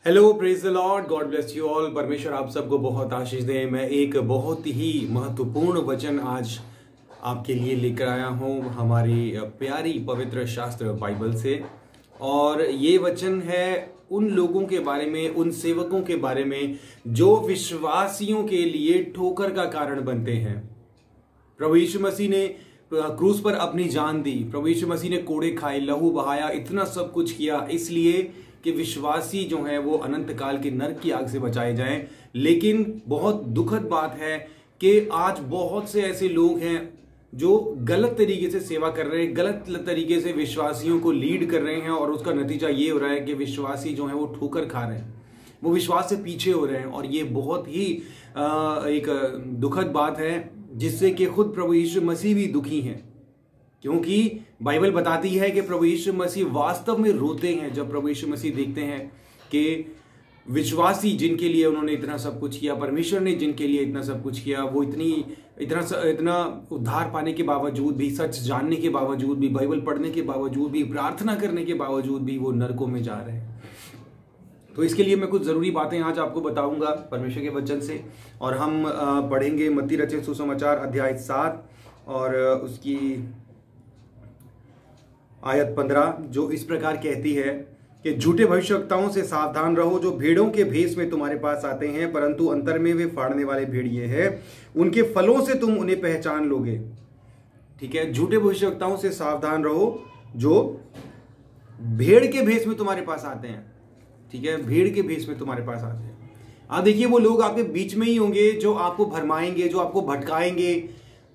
Hello, praise the Lord, God bless you all. परमेश्वर आप सबको बहुत आशीष दे। मैं एक बहुत ही महत्वपूर्ण वचन आज आपके लिए लेकर आया हूँ हमारी प्यारी पवित्र शास्त्र बाइबल से। और ये वचन है उन लोगों के बारे में, उन सेवकों के बारे में जो विश्वासियों के लिए ठोकर का कारण बनते हैं। प्रभु यीशु मसीह ने क्रूस पर अपनी जान दी। प्रभु यीशु मसीह ने कोड़े खाए, लहू बहाया, इतना सब कुछ किया इसलिए कि विश्वासी जो है वो अनंत काल के नरक की आग से बचाए जाएं। लेकिन बहुत दुखद बात है कि आज बहुत से ऐसे लोग हैं जो गलत तरीके से सेवा कर रहे हैं, गलत तरीके से विश्वासियों को लीड कर रहे हैं, और उसका नतीजा ये हो रहा है कि विश्वासी जो है वो ठोकर खा रहे हैं, वो विश्वास से पीछे हो रहे हैं। और ये बहुत ही एक दुखद बात है जिससे कि खुद प्रभु यीशु मसीह भी दुखी हैं, क्योंकि बाइबल बताती है कि प्रभु यीशु मसीह वास्तव में रोते हैं जब प्रभु यीशु मसीह देखते हैं कि विश्वासी जिनके लिए उन्होंने इतना सब कुछ किया, परमेश्वर ने जिनके लिए इतना सब कुछ किया, वो इतना उद्धार पाने के बावजूद भी, सच जानने के बावजूद भी, बाइबल पढ़ने के बावजूद भी, प्रार्थना करने के बावजूद भी वो नरकों में जा रहे हैं। तो इसके लिए मैं कुछ जरूरी बातें आज आपको बताऊंगा परमेश्वर के वचन से। और हम पढ़ेंगे मत्ती रचित सुसमाचार अध्याय 7 और उसकी आयत 15, जो इस प्रकार कहती है कि झूठे भविष्यवक्ताओं से सावधान रहो, जो भेड़ों के भेष में तुम्हारे पास आते हैं परंतु अंतर में वे फाड़ने वाले भेड़िए हैं। उनके फलों से तुम उन्हें पहचान लोगे। ठीक है, झूठे भविष्यवक्ताओं से सावधान रहो जो भेड़ के भेष में तुम्हारे पास आते हैं। ठीक है, भेड़ के भेष में तुम्हारे पास आते हैं। आप देखिए, वो लोग आपके बीच में ही होंगे जो आपको भरमाएंगे, जो आपको भटकाएंगे,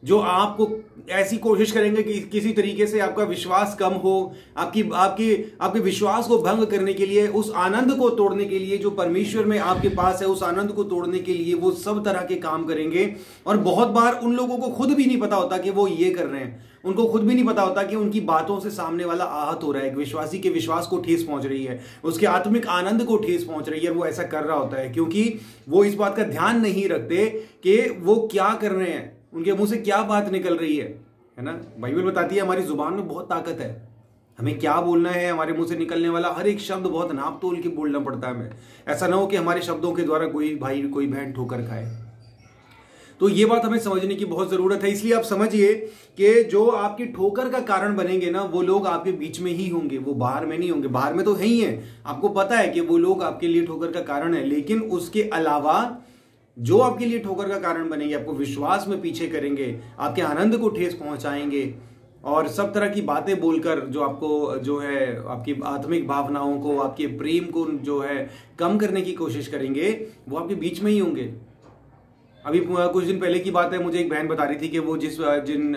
जो आपको ऐसी कोशिश करेंगे कि किसी तरीके से आपका विश्वास कम हो, आपके विश्वास को भंग करने के लिए, उस आनंद को तोड़ने के लिए जो परमेश्वर में आपके पास है, उस आनंद को तोड़ने के लिए वो सब तरह के काम करेंगे। और बहुत बार उन लोगों को खुद भी नहीं पता होता कि वो ये कर रहे हैं, उनको खुद भी नहीं पता होता कि उनकी बातों से सामने वाला आहत हो रहा है, विश्वासी के विश्वास को ठेस पहुंच रही है, उसके आत्मिक आनंद को ठेस पहुंच रही है। वो ऐसा कर रहा होता है क्योंकि वो इस बात का ध्यान नहीं रखते कि वो क्या कर रहे हैं, उनके मुंह से क्या बात निकल रही है ना। बाइबल बताती है हमारी जुबान में बहुत ताकत है, हमें क्या बोलना है, हमारे मुंह से निकलने वाला हर एक शब्द बहुत नाप तोल के बोलना पड़ता है हमें। ऐसा ना हो कि हमारे शब्दों के द्वारा कोई भाई कोई बहन ठोकर खाए। तो ये बात हमें समझने की बहुत जरूरत है। इसलिए आप समझिए कि जो आपकी ठोकर का कारण बनेंगे ना, वो लोग आपके बीच में ही होंगे, वो बाहर में नहीं होंगे। बाहर में तो है ही है, आपको पता है कि वो लोग आपके लिए ठोकर का कारण है, लेकिन उसके अलावा जो आपके लिए ठोकर का कारण बनेंगे, आपको विश्वास में पीछे करेंगे, आपके आनंद को ठेस पहुंचाएंगे और सब तरह की बातें बोलकर जो आपको जो है आपकी आत्मिक भावनाओं को, आपके प्रेम को जो है कम करने की कोशिश करेंगे, वो आपके बीच में ही होंगे। अभी कुछ दिन पहले की बात है, मुझे एक बहन बता रही थी कि वो जिन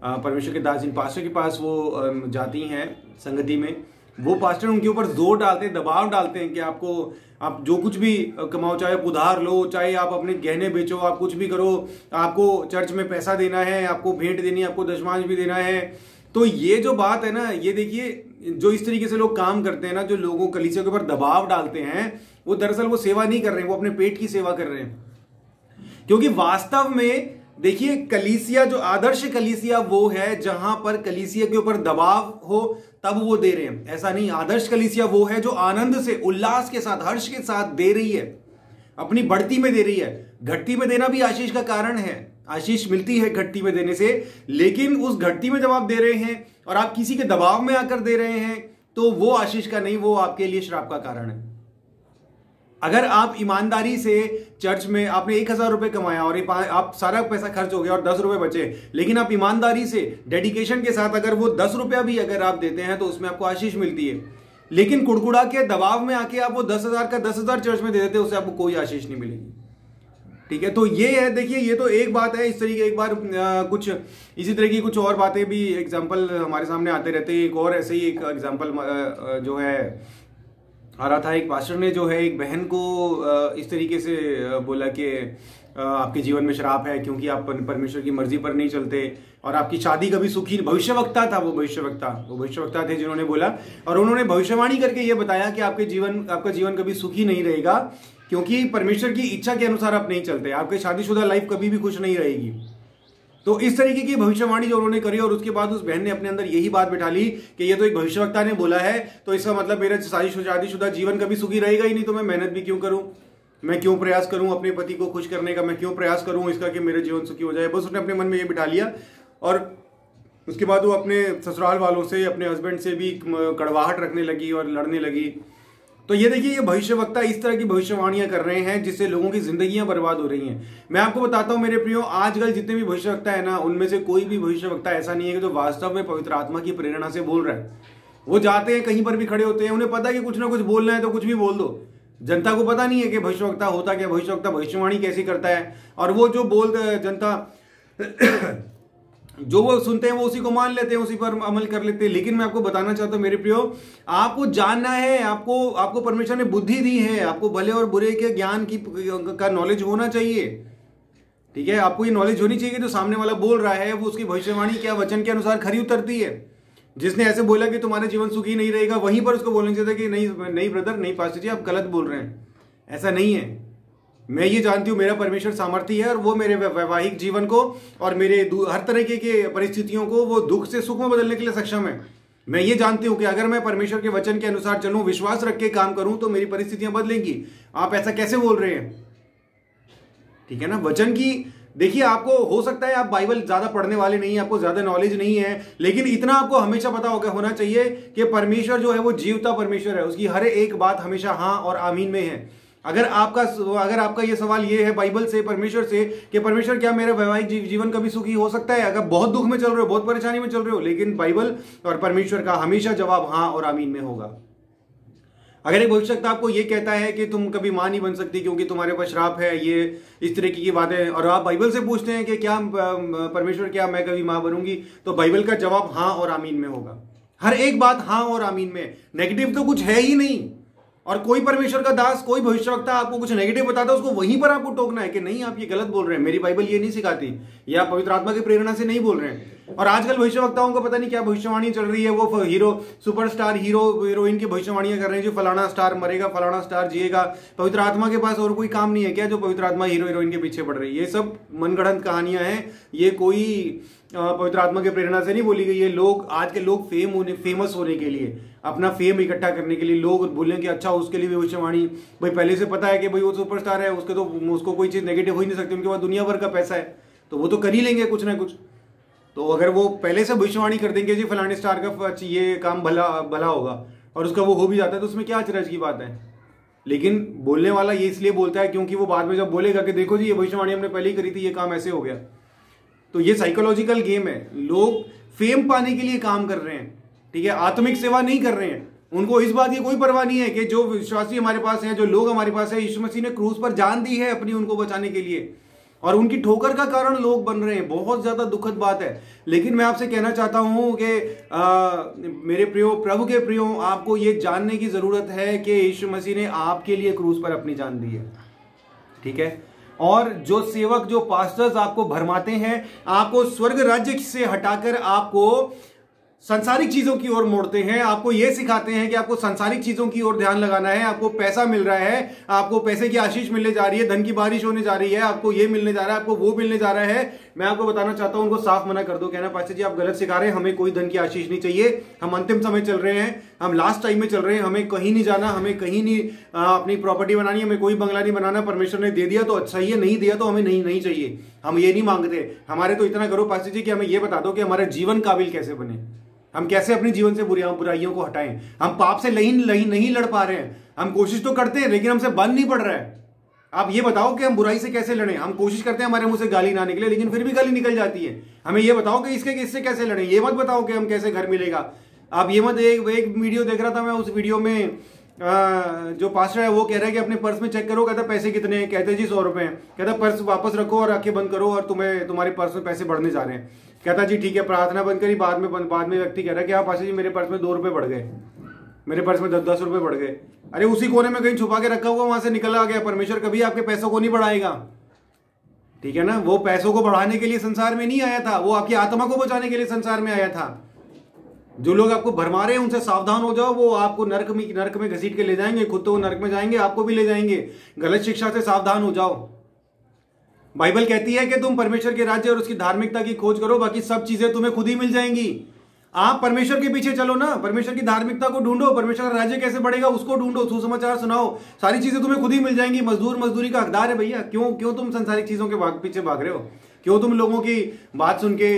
परमेश्वर के दास, जिन पास्टर के पास वो जाती हैं संगति में, वो पास्टर उनके ऊपर जोर डालते हैं, दबाव डालते हैं कि आप जो कुछ भी कमाओ, चाहे आप उधार लो, चाहे आप अपने गहने बेचो, आप कुछ भी करो, आपको चर्च में पैसा देना है, आपको भेंट देनी है, आपको दशमांश भी देना है। तो ये जो बात है ना, ये देखिए, जो इस तरीके से लोग काम करते हैं ना, जो लोगों कलीसिया के ऊपर दबाव डालते हैं, वो दरअसल वो सेवा नहीं कर रहे हैं, वो अपने पेट की सेवा कर रहे हैं। क्योंकि वास्तव में देखिए, कलीसिया, जो आदर्श कलीसिया वो है जहां पर कलीसिया के ऊपर दबाव हो तब वो दे रहे हैं। ऐसा नहीं, आदर्श कलीसिया वो है जो आनंद से, उल्लास के साथ, हर्ष के साथ दे रही है, अपनी बढ़ती में दे रही है। घटती में देना भी आशीष का कारण है, आशीष मिलती है घटती में देने से, लेकिन उस घटती में जब आप दे रहे हैं और आप किसी के दबाव में आकर दे रहे हैं तो वो आशीष का नहीं, वो आपके लिए श्राप का कारण है। अगर आप ईमानदारी से चर्च में आपने 1000 रुपए कमाया और आप सारा पैसा खर्च हो गया और 10 रुपए बचे, लेकिन आप ईमानदारी से, डेडिकेशन के साथ अगर वो 10 रुपया भी अगर आप देते हैं तो उसमें आपको आशीष मिलती है। लेकिन कुड़कुड़ा के दबाव में आके आप वो 10,000 का 10,000 चर्च में दे देते हैं, उससे आपको कोई आशीष नहीं मिलेगी। ठीक है, तो ये है, देखिए, ये तो एक बात है। इस तरीके एक बार कुछ इसी तरह की कुछ और बातें भी एग्जाम्पल हमारे सामने आते रहते हैं। एक और ऐसे ही एक एग्जाम्पल जो है आ रहा था, एक पास्टर ने जो है एक बहन को इस तरीके से बोला कि आपके जीवन में श्राप है क्योंकि आप परमेश्वर की मर्जी पर नहीं चलते और आपकी शादी कभी सुखी। भविष्यवक्ता था वो भविष्यवक्ता थे जिन्होंने बोला, और उन्होंने भविष्यवाणी करके ये बताया कि आपका जीवन कभी सुखी नहीं रहेगा क्योंकि परमेश्वर की इच्छा के अनुसार आप नहीं चलते, आपकी शादीशुदा लाइफ कभी भी खुश नहीं रहेगी। तो इस तरीके की भविष्यवाणी जो उन्होंने करी और उसके बाद उस बहन ने अपने अंदर यही बात बिठा ली कि ये तो एक भविष्यवक्ता ने बोला है, तो इसका मतलब मेरा शादीशुदा जीवन कभी सुखी रहेगा ही नहीं, तो मैं मेहनत भी क्यों करूं, मैं क्यों प्रयास करूं अपने पति को खुश करने का, मैं क्यों प्रयास करूं इसका कि मेरा जीवन सुखी हो जाए। बस उसने अपने मन में ये बिठा लिया और उसके बाद वो अपने ससुराल वालों से, अपने हस्बैंड से भी कड़वाहट रखने लगी और लड़ने लगी। तो ये देखिए, ये भविष्यवक्ता इस तरह की भविष्यवाणियां कर रहे हैं जिससे लोगों की जिंदगियां बर्बाद हो रही हैं। मैं आपको बताता हूं मेरे प्रियो, आजकल जितने भी भविष्यवक्ता है ना, उनमें से कोई भी भविष्यवक्ता ऐसा नहीं है कि जो वास्तव में पवित्र आत्मा की प्रेरणा से बोल रहा है। वो जाते हैं कहीं पर भी खड़े होते हैं, उन्हें पता है कि कुछ ना कुछ बोलना है तो कुछ भी बोल दो। जनता को पता नहीं है कि भविष्यवक्ता होता क्या, भविष्यवक्ता भविष्यवाणी कैसी करता है, और वो जो बोलते हैं जनता जो वो सुनते हैं वो उसी को मान लेते हैं, उसी पर अमल कर लेते हैं। लेकिन मैं आपको बताना चाहता हूं मेरे प्रियो, आपको जानना है, आपको परमेश्वर ने बुद्धि दी है, आपको भले और बुरे के ज्ञान का नॉलेज होना चाहिए। ठीक है, आपको ये नॉलेज होनी चाहिए कि जो सामने वाला बोल रहा है वो उसकी भविष्यवाणी क्या वचन के अनुसार खरी उतरती है। जिसने ऐसे बोला कि तुम्हारा जीवन सुखी नहीं रहेगा, वहीं पर उसको बोलना चाहिए कि नहीं ब्रदर, नहीं पास्टर जी, आप गलत बोल रहे हैं, ऐसा नहीं है। मैं ये जानती हूं मेरा परमेश्वर सामर्थी है और वो मेरे वैवाहिक जीवन को और मेरे हर तरह के परिस्थितियों को वो दुख से सुख में बदलने के लिए सक्षम है। मैं ये जानती हूं कि अगर मैं परमेश्वर के वचन के अनुसार चलूं, विश्वास रख के काम करूं, तो मेरी परिस्थितियां बदलेंगी। आप ऐसा कैसे बोल रहे हैं? ठीक है ना, वचन की देखिए, आपको हो सकता है आप बाइबल ज्यादा पढ़ने वाले नहीं है, आपको ज्यादा नॉलेज नहीं है, लेकिन इतना आपको हमेशा पता होना चाहिए कि परमेश्वर जो है वो जीवता परमेश्वर है, उसकी हर एक बात हमेशा हाँ और आमीन में है। अगर आपका ये सवाल ये है बाइबल से, परमेश्वर से, कि परमेश्वर क्या मेरा वैवाहिक जीवन कभी सुखी हो सकता है? अगर बहुत दुख में चल रहे हो, बहुत परेशानी में चल रहे हो, लेकिन बाइबल और परमेश्वर का हमेशा जवाब हाँ और आमीन में होगा। अगर एक भविष्यवक्ता आपको ये कहता है कि तुम कभी मां नहीं बन सकती क्योंकि तुम्हारे पास श्राप है, ये इस तरीके की बातें, और आप बाइबल से पूछते हैं कि क्या परमेश्वर क्या मैं कभी मां बनूंगी, तो बाइबल का जवाब हाँ और आमीन में होगा। हर एक बात हाँ और आमीन में, नेगेटिव तो कुछ है ही नहीं। और कोई परमेश्वर का दास, कोई भविष्यवक्ता आपको कुछ नेगेटिव बताता है, उसको वहीं पर आपको टोकना है कि नहीं, आप ये गलत बोल रहे हैं, मेरी बाइबल ये नहीं सिखाती, या पवित्र आत्मा की प्रेरणा से नहीं बोल रहे हैं। और आजकल भविष्यवक्ताओं को पता नहीं क्या भविष्यवाणी चल रही है, वो हीरो, सुपरस्टार हीरो हीरोइन की भविष्यवाणियां कर रहे हैं, जो फलाना स्टार मरेगा, फलाना स्टार जिएगा। पवित्र आत्मा के पास और कोई काम नहीं है क्या जो पवित्र आत्मा हीरो हीरोइन के पीछे पड़ रही है? ये सब मनगढ़ंत कहानियां हैं, ये कोई पवित्र आत्मा की प्रेरणा से नहीं बोली गई है। लोग, आज के लोग फेमस होने के लिए, अपना फेम इकट्ठा करने के लिए लोग बोलें कि अच्छा उसके लिए भविष्यवाणी, भाई पहले से पता है कि भाई वो सुपरस्टार है, उसको कोई चीज नेगेटिव हो ही नहीं सकती, उनके पास दुनिया भर का पैसा है, तो वो तो कर ही लेंगे कुछ ना कुछ। तो अगर वो पहले से भविष्यवाणी कर देंगे जी फलाने स्टार का ये काम भला होगा, और उसका वो हो भी जाता है, तो उसमें क्या अचरज की बात है? लेकिन बोलने वाला ये इसलिए बोलता है क्योंकि वो बाद में जब बोलेगा कि देखो जी ये भविष्यवाणी हमने पहले ही करी थी, ये काम ऐसे हो गया। तो ये साइकोलॉजिकल गेम है। लोग फेम पाने के लिए काम कर रहे हैं, ठीक है, आत्मिक सेवा नहीं कर रहे हैं। उनको इस बात की कोई परवाह नहीं है कि जो विश्वासी हमारे पास हैं, जो लोग हमारे पास हैं, यीशु मसीह ने क्रूस पर जान दी है अपनी उनको बचाने के लिए, और उनकी ठोकर का कारण लोग बन रहे हैं। बहुत ज्यादा दुखद बात है। लेकिन मैं आपसे कहना चाहता हूं कि मेरे प्रियो, प्रभु के प्रियो, आपको ये जानने की जरूरत है कि यीशु मसीह ने आपके लिए क्रूस पर अपनी जान दी है, ठीक है। और जो सेवक, जो पास्टर्स आपको भरमाते हैं, आपको स्वर्ग राज्य से हटाकर आपको संसारिक चीजों की ओर मोड़ते हैं, आपको यह सिखाते हैं कि आपको संसारिक चीजों की ओर ध्यान लगाना है, आपको पैसा मिल रहा है, आपको पैसे की आशीष मिलने जा रही है, धन की बारिश होने जा रही है, आपको ये मिलने जा रहा है, आपको वो मिलने जा रहा है। मैं आपको बताना चाहता हूं, उनको साफ मना कर दो, कहना पास्टर जी आप गलत सिखा रहे हैं, हमें कोई धन की आशीष नहीं चाहिए, हम अंतिम समय चल रहे हैं, हम लास्ट टाइम में चल रहे हैं, हमें कहीं नहीं जाना, हमें कहीं नहीं अपनी प्रॉपर्टी बनानी, हमें कोई बंगला नहीं बनाना, परमेश्वर ने दे दिया तो अच्छा ही है, नहीं दिया तो हमें नहीं चाहिए, हम ये नहीं मांगते। हमारे तो इतना करो पास्टर जी कि हमें ये बता दो कि हमारा जीवन काबिल कैसे बने, हम कैसे अपने जीवन से बुराइयों को हटाएं। हम पाप से नहीं लड़ पा रहे हैं, हम कोशिश तो करते हैं लेकिन हमसे बन नहीं पड़ रहा है। आप ये बताओ कि हम बुराई से कैसे लड़ें। हम कोशिश करते हैं हमारे मुंह से गाली ना निकले, लेकिन फिर भी गाली निकल जाती है। हमें ये बताओ कि इससे कैसे लड़ें। ये मत बताओ कि हम कैसे घर मिलेगा। आप ये मत, एक वीडियो देख रहा था मैं, उस वीडियो में जो पास्टर है वो कह रहा है कि अपने पर्स में चेक करो, कहता पैसे कितने हैं, कहते जी 100 रुपए, कहता पर्स वापस रखो और आंखें बंद करो और तुम्हारे पर्स में पैसे बढ़ने जा रहे हैं। कहता जी ठीक है, प्रार्थना बंद करी। बाद में व्यक्ति कह रहा है कि हाँ पास्टर जी मेरे पर्स में 2 रुपए बढ़ गए, मेरे पर्स में 10 रुपए बढ़ गए। अरे उसी कोने में कहीं छुपा के रखा हुआ वहां से निकल आ गया। परमेश्वर कभी आपके पैसों को नहीं बढ़ाएगा, ठीक है ना। वो पैसों को बढ़ाने के लिए संसार में नहीं आया था, वो आपकी आत्मा को बचाने के लिए संसार में आया था। जो लोग आपको भरमा रहे हैं उनसे सावधान हो जाओ, वो आपको नरक में घसीट के ले जाएंगे, खुद तो वो नरक में जाएंगे, आपको भी ले जाएंगे। गलत शिक्षा से सावधान हो जाओ। बाइबल कहती है कि तुम परमेश्वर के राज्य और उसकी धार्मिकता की खोज करो, बाकी सब चीजें तुम्हें खुद ही मिल जाएंगी। आप परमेश्वर के पीछे चलो ना, परमेश्वर की धार्मिकता को ढूंढो, परमेश्वर का राज्य कैसे बढ़ेगा उसको ढूंढो, सुसमाचार सुनाओ, सारी चीजें तुम्हें खुद ही मिल जाएंगी। मजदूर मजदूरी का हकदार है भैया। क्यों तुम संसारिक चीजों के पीछे भाग रहे हो? क्यों तुम लोगों की बात सुन के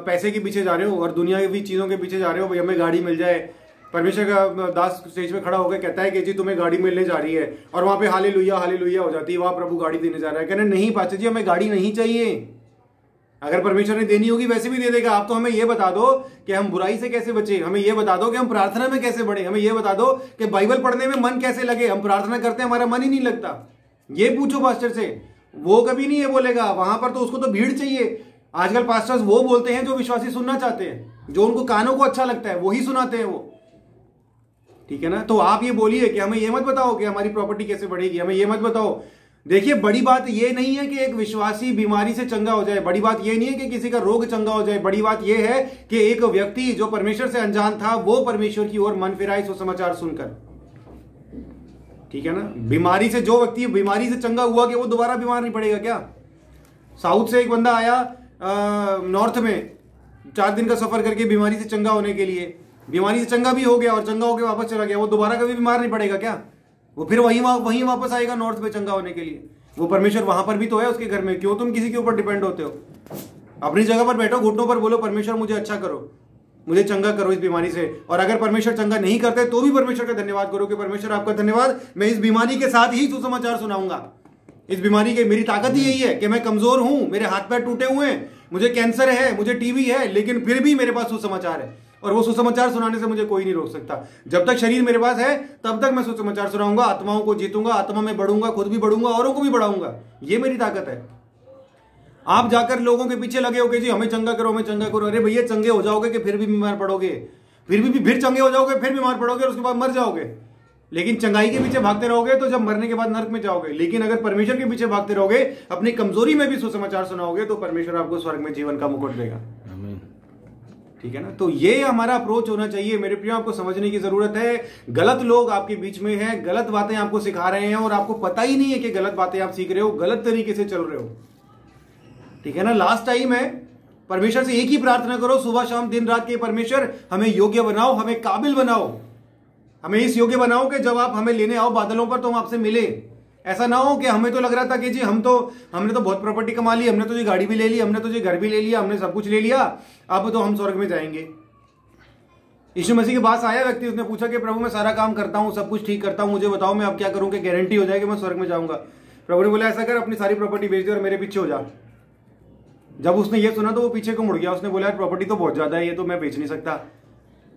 पैसे के पीछे जा रहे हो और दुनिया की चीजों के पीछे जा रहे हो? भाई हमें गाड़ी मिल जाए। परमेश्वर का दास स्टेज पे खड़ा होकर कहता है कि जी तुम्हें गाड़ी मिलने जा रही है, और वहां पे हालेलुया हालेलुया हो जाती है, वहां प्रभु गाड़ी देने जा रहा है। कहने नहीं पास्टर जी हमें गाड़ी नहीं चाहिए, अगर परमेश्वर ने देनी होगी वैसे भी दे देगा। आप तो हमें यह बता दो कि हम बुराई से कैसे बचे, हमें यह बता दो कि हम प्रार्थना में कैसे बढ़े, हमें यह बता दो कि बाइबल पढ़ने में मन कैसे लगे। हम प्रार्थना करते हैं हमारा मन ही नहीं लगता, ये पूछो पास्टर से, वो कभी नहीं ये बोलेगा। वहां पर तो उसको तो भीड़ चाहिए। आजकल पास्टर्स वो बोलते हैं जो विश्वासी सुनना चाहते हैं, जो उनको कानों को अच्छा लगता है वही सुनाते हैं वो, ठीक है ना। तो आप ये बोलिए कि हमें ये मत बताओ कि हमारी प्रॉपर्टी कैसे बढ़ेगी, हमें ये मत बताओ। देखिए बड़ी बात ये नहीं है कि एक विश्वासी बीमारी से चंगा हो जाए, बड़ी बात ये नहीं है कि किसी का रोग चंगा हो जाए, बड़ी बात ये है कि एक व्यक्ति जो परमेश्वर से अनजान था वो परमेश्वर की ओर मन फिराए सुसमाचार सुनकर, ठीक है ना। बीमारी से जो व्यक्ति बीमारी से चंगा हुआ कि वो दोबारा बीमार नहीं पड़ेगा क्या? साउथ से एक बंदा आया नॉर्थ में 4 दिन का सफर करके बीमारी से चंगा होने के लिए, बीमारी से चंगा भी हो गया और चंगा होकर वापस चला गया, वो दोबारा कभी बीमार नहीं पड़ेगा क्या? वो फिर वहीं वापस आएगा नॉर्थ में चंगा होने के लिए। वो परमेश्वर वहां पर भी तो है उसके घर में, क्यों तुम किसी के ऊपर डिपेंड होते हो? अपनी जगह पर बैठो, घुटनों पर बोलो परमेश्वर मुझे अच्छा करो, मुझे चंगा करो इस बीमारी से। और अगर परमेश्वर चंगा नहीं करते तो भी परमेश्वर का धन्यवाद करो कि परमेश्वर आपका धन्यवाद, मैं इस बीमारी के साथ ही सुसमाचार सुनाऊंगा। इस बीमारी के मेरी ताकत ही यही है कि मैं कमजोर हूं, मेरे हाथ पैर टूटे हुए हैं, मुझे कैंसर है, मुझे टीबी है, लेकिन फिर भी मेरे पास सुसमाचार है, और वो सुसमाचार सुनाने से मुझे कोई नहीं रोक सकता। जब तक शरीर मेरे पास है तब तक मैं सुसमाचार सुनाऊंगा, आत्माओं को जीतूंगा, आत्मा में बढ़ूंगा, खुद भी बढ़ूंगा, औरों को भी बढ़ाऊंगा। ये मेरी ताकत है। आप जाकर लोगों के पीछे लगे हो कि जी हमें चंगा करो, हमें चंगा करो। अरे भैया चंगे हो जाओगे कि फिर भी बीमार पड़ोगे, फिर चंगे हो जाओगे, फिर बीमार पड़ोगे और उसके बाद मर जाओगे। लेकिन चंगाई के पीछे भागते रहोगे तो जब मरने के बाद नरक में जाओगे। लेकिन अगर परमेश्वर के पीछे भागते रहोगे, अपनी कमजोरी में भी सुसमाचार सुनाओगे, तो परमेश्वर आपको स्वर्ग में जीवन का मुकुट देगा। ठीक है ना। तो ये हमारा अप्रोच होना चाहिए मेरे प्रियो। आपको समझने की जरूरत है, गलत लोग आपके बीच में हैं, गलत बातें आपको सिखा रहे हैं और आपको पता ही नहीं है कि गलत बातें आप सीख रहे हो, गलत तरीके से चल रहे हो, ठीक है ना। लास्ट टाइम है, परमेश्वर से एक ही प्रार्थना करो सुबह शाम दिन रात के, परमेश्वर हमें योग्य बनाओ, हमें काबिल बनाओ, हमें इस योग्य बनाओ कि जब आप हमें लेने आओ बादलों पर तो हम आपसे मिले। ऐसा ना हो कि हमें तो लग रहा था कि जी हमने तो बहुत प्रॉपर्टी कमा ली, हमने तो जी गाड़ी भी ले ली, हमने तो जी घर भी ले लिया, हमने सब कुछ ले लिया, अब तो हम स्वर्ग में जाएंगे। यीशु मसीह के पास आया व्यक्ति, उसने पूछा कि प्रभु मैं सारा काम करता हूं, सब कुछ ठीक करता हूं, मुझे बताओ मैं अब क्या करूं कि गारंटी हो जाए कि मैं स्वर्ग में जाऊंगा। प्रभु ने बोला ऐसा कर, अपनी सारी प्रॉपर्टी बेच दे और मेरे पीछे हो जा। जब उसने ये सुना तो वो पीछे को मुड़ गया। उसने बोला प्रॉपर्टी तो बहुत ज्यादा है, ये तो मैं बेच नहीं सकता,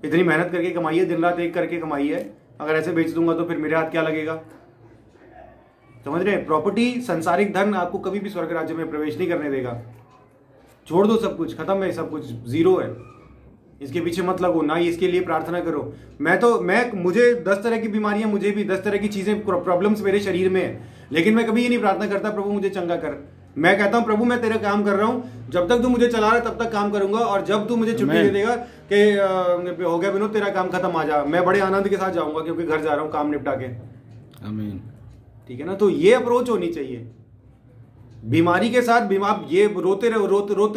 इतनी मेहनत करके कमाई है, दिन रात एक करके कमाई है, अगर ऐसे बेच दूंगा तो फिर मेरे हाथ क्या लगेगा। समझ रहे हैं? प्रॉपर्टी, संसारिक धन आपको कभी भी स्वर्ग राज्य में प्रवेश नहीं करने देगा। छोड़ दो, सब कुछ खत्म है, सब कुछ जीरो है, इसके पीछे मत लगो, ना ही इसके लिए प्रार्थना करो। मुझे 10 तरह की बीमारियां, मुझे भी 10 तरह की चीजें, प्रॉब्लम्स मेरे शरीर में है, लेकिन मैं कभी ये नहीं प्रार्थना करता प्रभु मुझे चंगा कर। मैं कहता हूं प्रभु मैं तेरा काम कर रहा हूं, जब तक तू मुझे चला रहा है तब तक काम करूंगा, और जब तू मुझे छुट्टी दे देगा कि हो गया विनोद तेरा काम खत्म, आ जा, मैं बड़े आनंद के साथ जाऊंगा क्योंकि घर जा रहा हूं काम निपटा के। आमीन। ठीक है ना। तो ये अप्रोच होनी चाहिए बीमारी के साथ। आप ये रोते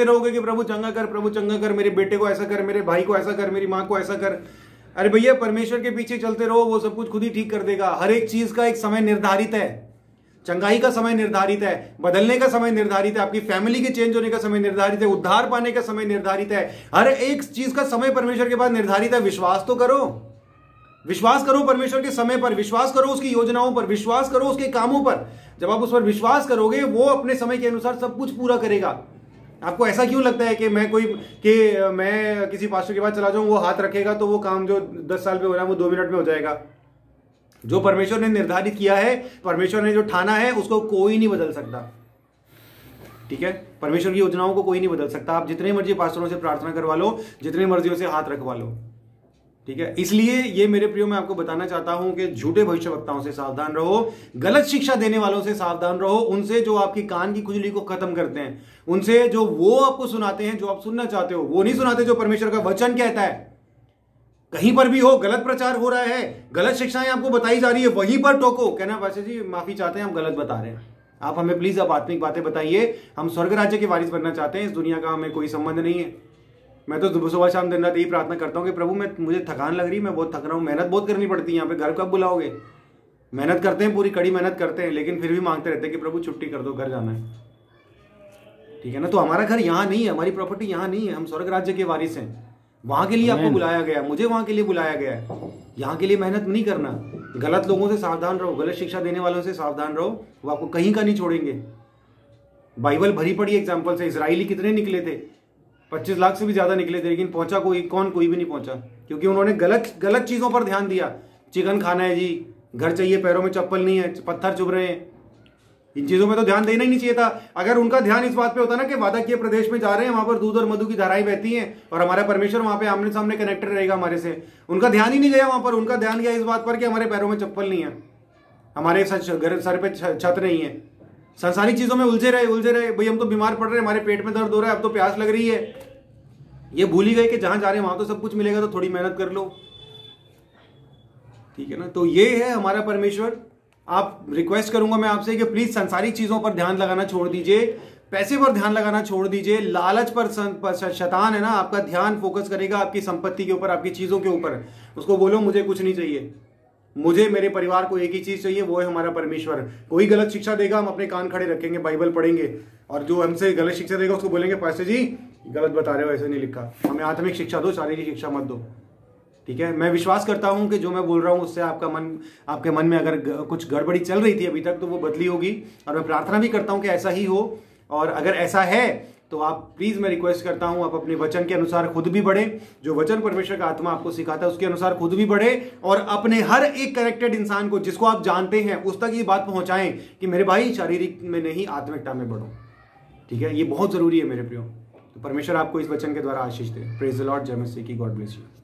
रहोगे कि प्रभु चंगा कर, प्रभु चंगा कर, मेरे बेटे को ऐसा कर, मेरे भाई को ऐसा कर, मेरी माँ को ऐसा कर। अरे भैया परमेश्वर के पीछे चलते रहो, वो सब कुछ खुद ही ठीक कर देगा। हर एक चीज का एक समय निर्धारित है, चंगाई का समय निर्धारित है, बदलने का समय निर्धारित है, आपकी फैमिली के चेंज होने का समय निर्धारित है, उद्धार पाने का समय निर्धारित है। हर एक चीज का समय परमेश्वर के पास निर्धारित है। विश्वास तो करो, विश्वास करो परमेश्वर के समय पर, विश्वास करो उसकी योजनाओं पर, विश्वास करो उसके कामों पर। जब आप उस पर विश्वास करोगे वो अपने समय के अनुसार सब कुछ पूरा करेगा। आपको ऐसा क्यों लगता है कि मैं किसी पास्टर के पास चला जाऊं, वो हाथ रखेगा तो वो काम जो 10 साल में हो रहा है वो 2 मिनट में हो जाएगा। जो परमेश्वर ने निर्धारित किया है, परमेश्वर ने जो ठाना है, उसको कोई नहीं बदल सकता। ठीक है, परमेश्वर की योजनाओं को कोई नहीं बदल सकता। आप जितने मर्जी पास्टरों से प्रार्थना करवा लो, जितने मर्जियों से हाथ रखवा लो, ठीक है। इसलिए ये मेरे प्रियो मैं आपको बताना चाहता हूं कि झूठे भविष्यवक्ताओं से सावधान रहो, गलत शिक्षा देने वालों से सावधान रहो, उनसे जो आपकी कान की खुजली को खत्म करते हैं, उनसे जो वो आपको सुनाते हैं जो आप सुनना चाहते हो, वो नहीं सुनाते जो परमेश्वर का वचन कहता है। कहीं पर भी हो, गलत प्रचार हो रहा है, गलत शिक्षाएं आपको बताई जा रही है, वहीं पर टोको, कहना पास्टर जी माफी चाहते हैं हम गलत बता रहे हैं। आप हमें प्लीज अब आत्मिक बातें बताइए। हम स्वर्ग राज्य के वारिस बनना चाहते हैं, इस दुनिया का हमें कोई संबंध नहीं है। मैं तो सुबह शाम दिन रात यही प्रार्थना करता हूँ कि प्रभु मुझे थकान लग रही, मैं बहुत थक रहा हूँ, मेहनत बहुत करनी पड़ती है यहाँ पे, घर कब बुलाओगे। मेहनत करते हैं, पूरी कड़ी मेहनत करते हैं, लेकिन फिर भी मांगते रहते हैं कि प्रभु छुट्टी कर दो, घर जाना है। ठीक है ना। तो हमारा घर यहाँ नहीं है, हमारी प्रॉपर्टी यहाँ नहीं है, हम स्वर्ग राज्य के वारिस हैं। वहां के लिए आपको बुलाया गया, मुझे वहां के लिए बुलाया गया है। यहाँ के लिए मेहनत नहीं करना। गलत लोगों से सावधान रहो, गलत शिक्षा देने वालों से सावधान रहो, वो आपको कहीं का नहीं छोड़ेंगे। बाइबल भरी पड़ी एग्जाम्पल से। इजराइली कितने निकले थे, 25 लाख से भी ज्यादा निकले थे, लेकिन पहुंचा कोई भी नहीं पहुंचा, क्योंकि उन्होंने गलत चीजों पर ध्यान दिया। चिकन खाना है जी, घर चाहिए, पैरों में चप्पल नहीं है, पत्थर चुभ रहे हैं, इन चीजों में तो ध्यान देना ही नहीं चाहिए था। अगर उनका ध्यान इस बात पे होता ना कि वादा किए प्रदेश में जा रहे हैं, वहां पर दूध और मधु की धाराएं बहती हैं और हमारा परमेश्वर वहां पे आमने सामने कनेक्टेड रहेगा हमारे से, उनका ध्यान ही नहीं गया वहां पर। उनका ध्यान गया इस बात पर कि हमारे पैरों में चप्पल नहीं है, हमारे सर पे छत नहीं है, संसारिक चीजों में उलझे रहे। भाई हम तो बीमार पड़ रहे हैं, हमारे पेट में दर्द हो रहा है, अब तो प्यास लग रही है। ये भूल ही गए कि जहां जा रहे हैं वहां तो सब कुछ मिलेगा, तो थोड़ी मेहनत कर लो। ठीक है ना। तो ये है हमारा परमेश्वर। आप रिक्वेस्ट करूंगा मैं आपसे कि प्लीज संसारिक चीजों पर ध्यान लगाना छोड़ दीजिए, पैसे पर ध्यान लगाना छोड़ दीजिए। लालच पर शैतान है ना, आपका ध्यान फोकस करेगा आपकी संपत्ति के ऊपर, आपकी चीजों के ऊपर। उसको बोलो मुझे कुछ नहीं चाहिए, मुझे मेरे परिवार को एक ही चीज चाहिए, वो है हमारा परमेश्वर। कोई गलत शिक्षा देगा, हम अपने कान खड़े रखेंगे, बाइबल पढ़ेंगे, और जो हमसे गलत शिक्षा देगा उसको बोलेंगे पास्टर जी गलत बता रहे हो, ऐसे नहीं लिखा, हमें आत्मिक शिक्षा दो, शारीरिक शिक्षा मत दो। ठीक है। मैं विश्वास करता हूं कि जो मैं बोल रहा हूं उससे आपके मन में अगर कुछ गड़बड़ी चल रही थी अभी तक, तो वो बदली होगी, और मैं प्रार्थना भी करता हूं कि ऐसा ही हो। और अगर ऐसा है तो आप प्लीज, मैं रिक्वेस्ट करता हूं, आप अपने वचन के अनुसार खुद भी बढ़े, जो वचन परमेश्वर का आत्मा आपको सिखाता है उसके अनुसार खुद भी बढ़े, और अपने हर एक कनेक्टेड इंसान को, जिसको आप जानते हैं, उस तक ये बात पहुंचाएं कि मेरे भाई शारीरिक में नहीं आत्मिकता में बढ़ो। ठीक है, ये बहुत जरूरी है मेरे प्रियो। तो परमेश्वर आपको इस वचन के द्वारा आशीष दे। Praise the Lord. जय मसीह की। God bless you.